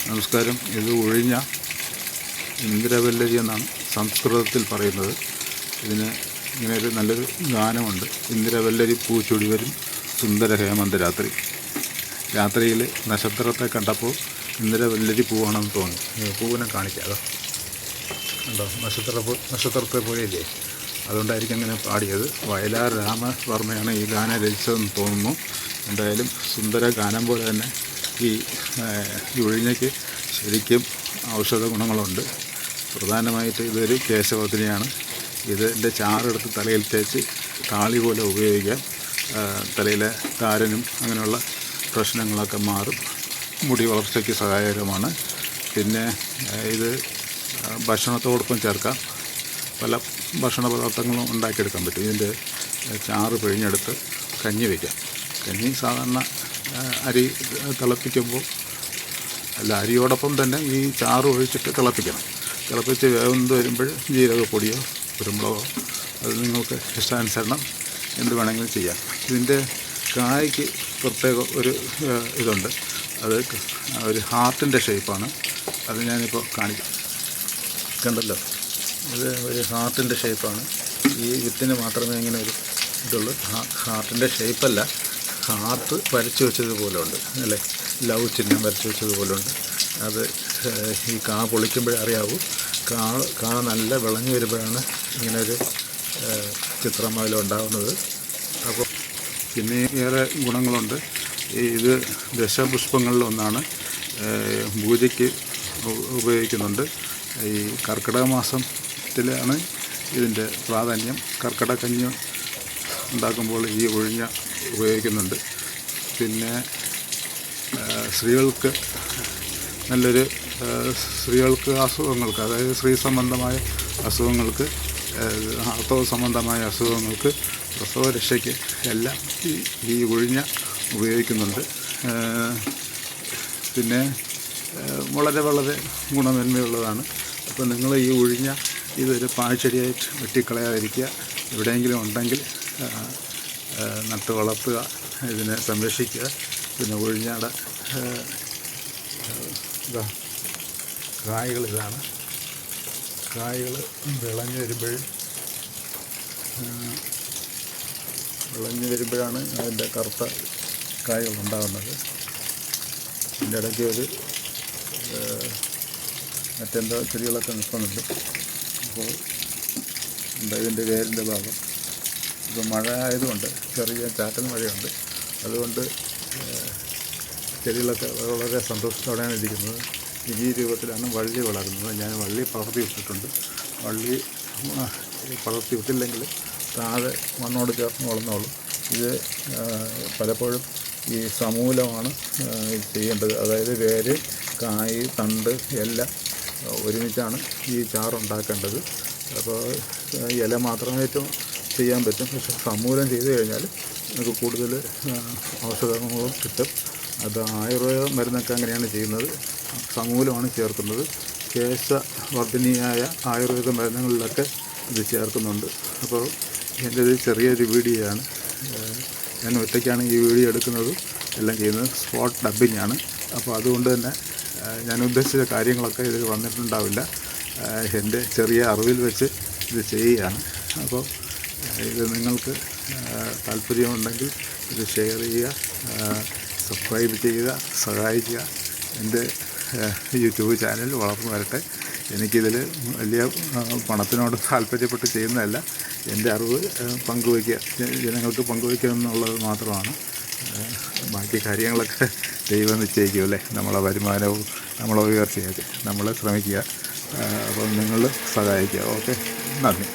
നമസ്കാരം. ഇത് ഒഴിഞ്ഞ ഇന്ദിരവല്ലരി എന്നാണ് സംസ്കൃതത്തിൽ പറയുന്നത്. ഇതിന് ഇങ്ങനെ ഒരു നല്ലൊരു ഗാനമുണ്ട്. ഇന്ദിരവല്ലരി പൂച്ചൊടി വരും സുന്ദര ഹേമന്ത രാത്രി. രാത്രിയിൽ നക്ഷത്രത്തെ കണ്ടപ്പോൾ ഇന്ദിരവല്ലരി പൂവാണെന്ന് തോന്നി. പൂവിനെ കാണിക്കാതെ കണ്ടോ, നക്ഷത്രത്തെ പോലെയില്ലേ, അതുകൊണ്ടായിരിക്കും അങ്ങനെ പാടിയത്. വയലാർ രാമവർമ്മയാണ് ഈ ഗാനം രചിച്ചതെന്ന് തോന്നുന്നു. എന്തായാലും സുന്ദര ഗാനം പോലെ തന്നെ ഈ ഒഴിഞ്ഞയ്ക്ക് ശരിക്കും ഔഷധ ഗുണങ്ങളുണ്ട്. പ്രധാനമായിട്ട് ഇതൊരു കേശവർദ്ധിനിയാണ്. ഇതിൻ്റെ ചാറെടുത്ത് തലയിൽ തേച്ച് താളി പോലെ ഉപയോഗിക്കാം. തലയിലെ താരനും അങ്ങനെയുള്ള പ്രശ്നങ്ങളൊക്കെ മാറും. മുടി വളർച്ചയ്ക്ക് സഹായകരമാണ്. പിന്നെ ഇത് ഭക്ഷണത്തോടൊപ്പം ചേർക്കാം. പല ഭക്ഷണ പദാർത്ഥങ്ങളും ഉണ്ടാക്കിയെടുക്കാൻ പറ്റും. ഇതിൻ്റെ ചാറ് പിഴിഞ്ഞെടുത്ത് കഞ്ഞി വയ്ക്കാം. കഞ്ഞി സാധാരണ അരി തിളപ്പിക്കുമ്പോൾ അരിയോടൊപ്പം തന്നെ ഈ ചാറ് ഒഴിച്ചിട്ട് തിളപ്പിച്ച് വേവുന്നത് വരുമ്പോൾ ജീരകപ്പൊടിയോ കുരുമുളകോ അത് നിങ്ങൾക്ക് ഇഷ്ടാനുസരണം എന്ത് വേണമെങ്കിലും ചെയ്യാം. ഇതിൻ്റെ കായ്ക്ക് പ്രത്യേക ഒരു ഇതുണ്ട്. അത് ഒരു ഹാർട്ടിൻ്റെ ഷേപ്പാണ്. അത് ഞാനിപ്പോൾ കാണിക്കാം. കണ്ടല്ലോ, ഇത് ഒരു ഹാർട്ടിൻ്റെ ഷേപ്പാണ്. ഈ വിത്തിന് മാത്രമേ ഇങ്ങനെ ഒരു ഇതുള്ളൂ. ഹാർട്ടിൻ്റെ ഷേപ്പല്ല, ഹാർട്ട് വരച്ച് വെച്ചതുപോലെ ഉണ്ട് അല്ലേ, ലവ് ചിഹ്നം വരച്ച് വെച്ചതുപോലെ ഉണ്ട്. അത് ഈ കാ പൊളിക്കുമ്പോഴേ അറിയാവൂ. കാ നല്ല വിളഞ്ഞു വരുമ്പോഴാണ് ഇങ്ങനൊരു ചിത്രം അതിലുണ്ടാകുന്നത്. അപ്പോൾ പിന്നെ ഏറെ ഗുണങ്ങളുണ്ട്. ഇത് ദശപുഷ്പങ്ങളിലൊന്നാണ്. പൂജയ്ക്ക് ഉപയോഗിക്കുന്നുണ്ട്. ഈ കർക്കിടക മാസത്തിലാണ് ഇതിൻ്റെ പ്രാധാന്യം. കർക്കിടക കഞ്ഞി ഉണ്ടാക്കുമ്പോൾ ഈ ഒഴിഞ്ഞ ഉപയോഗിക്കുന്നുണ്ട്. പിന്നെ സ്ത്രീകൾക്ക് അസുഖങ്ങൾക്ക്, അതായത് സ്ത്രീ സംബന്ധമായ അസുഖങ്ങൾക്ക്, ആർത്തവ സംബന്ധമായ അസുഖങ്ങൾക്ക്, പ്രസവരക്ഷയ്ക്ക് എല്ലാം ഈ ഒഴിഞ്ഞ ഉപയോഗിക്കുന്നുണ്ട്. പിന്നെ വളരെ ഗുണമേന്മയുള്ളതാണ്. അപ്പോൾ നിങ്ങൾ ഈ ഒഴിഞ്ഞ ഇതൊരു പാഴ്ചെടിയായിട്ട് വെട്ടിക്കളയാതിരിക്കുക. എവിടെയെങ്കിലും ഉണ്ടെങ്കിൽ നട്ട് വളർത്തുക, ഇതിനെ സംരക്ഷിക്കുക. പിന്നെ ഒഴിഞ്ഞാടെ കായ്കൾ ഇതാണ്. കായ്കൾ വിളഞ്ഞു വരുമ്പോഴാണ് അതിൻ്റെ കറുത്ത കായ്കൾ ഉണ്ടാകുന്നത്. ഇതിൻ്റെ ഇടയ്ക്ക് ഒരു മറ്റെന്തോ ചെടികളൊക്കെ നിൽക്കുന്നുണ്ട്. അപ്പോൾ ഇതിൻ്റെ വേരിൻ്റെ ഭാഗം ഇപ്പോൾ മഴ ആയതുകൊണ്ട് ചെറിയ ചാറ്റൽ മഴയുണ്ട്. അതുകൊണ്ട് ചെടികളൊക്കെ വളരെ സന്തോഷത്തോടെയാണ് ഇരിക്കുന്നത്. ഈ രൂപത്തിലാണ് വള്ളി വളരുന്നത്. ഞാൻ വള്ളി പടർത്തി വിട്ടിട്ടുണ്ട്. വള്ളി പടർത്തി വിട്ടില്ലെങ്കിൽ താഴെ മണ്ണോട് ചേർന്ന് വളർന്നോളും. ഇത് പലപ്പോഴും ഈ സമൂലമാണ് ചെയ്യേണ്ടത്. അതായത് വേര്, കായ്, തണ്ട് എല്ലാം ഒരുമിച്ചാണ് ഈ ചാറുണ്ടാക്കേണ്ടത്. അപ്പോൾ ഇല മാത്രമായിട്ടും ചെയ്യാൻ പറ്റും. പക്ഷെ സമൂലം ചെയ്തു കഴിഞ്ഞാൽ നമുക്ക് കൂടുതൽ ഔഷധങ്ങളും കിട്ടും. അത് ആയുർവേദ മരുന്നൊക്കെ അങ്ങനെയാണ് ചെയ്യുന്നത്. സമൂലമാണ് ചേർക്കുന്നത്. കേശവർദ്ധിനിയായ ആയുർവേദ മരുന്നുകളിലൊക്കെ ഇത് ചേർക്കുന്നുണ്ട്. അപ്പോൾ എൻ്റെ ഒരു ചെറിയൊരു വീഡിയോയാണ്. ഞാൻ ഒറ്റയ്ക്കാണ് ഈ വീഡിയോ എടുക്കുന്നത്, എല്ലാം ചെയ്യുന്നത്. സ്പോട്ട് ഡബ്ബിംഗ് ആണ്. അപ്പോൾ അതുകൊണ്ട് തന്നെ ഞാൻ ഉദ്ദേശിച്ച കാര്യങ്ങളൊക്കെ ഇതിൽ വന്നിട്ടുണ്ടാവില്ല. എൻ്റെ ചെറിയ അറിവിൽ വെച്ച് ഇത് ചെയ്യുകയാണ്. അപ്പോൾ ഇത് നിങ്ങൾക്ക് താല്പര്യമുണ്ടെങ്കിൽ ഇത് ഷെയർ ചെയ്യുക, സബ്സ്ക്രൈബ് ചെയ്യുക, സഹായിക്കുക. എൻ്റെ യൂട്യൂബ് ചാനൽ വളർന്നു വരട്ടെ. എനിക്കിതിൽ വലിയ പണത്തിനോട് താല്പര്യപ്പെട്ട് ചെയ്യുന്നതല്ല. എൻ്റെ അറിവ് പങ്കുവയ്ക്കുക, ജനങ്ങൾക്ക് പങ്കുവയ്ക്കുക എന്നുള്ളത് മാത്രമാണ്. ബാക്കി കാര്യങ്ങളൊക്കെ ദൈവം നിശ്ചയിക്കും അല്ലേ. നമ്മളെ വരുമാനവും നമ്മളെ ഉയർച്ചയൊക്കെ നമ്മൾ ശ്രമിക്കുക. അപ്പം നിങ്ങൾ സഹായിക്കുക. ഓക്കെ, നന്ദി.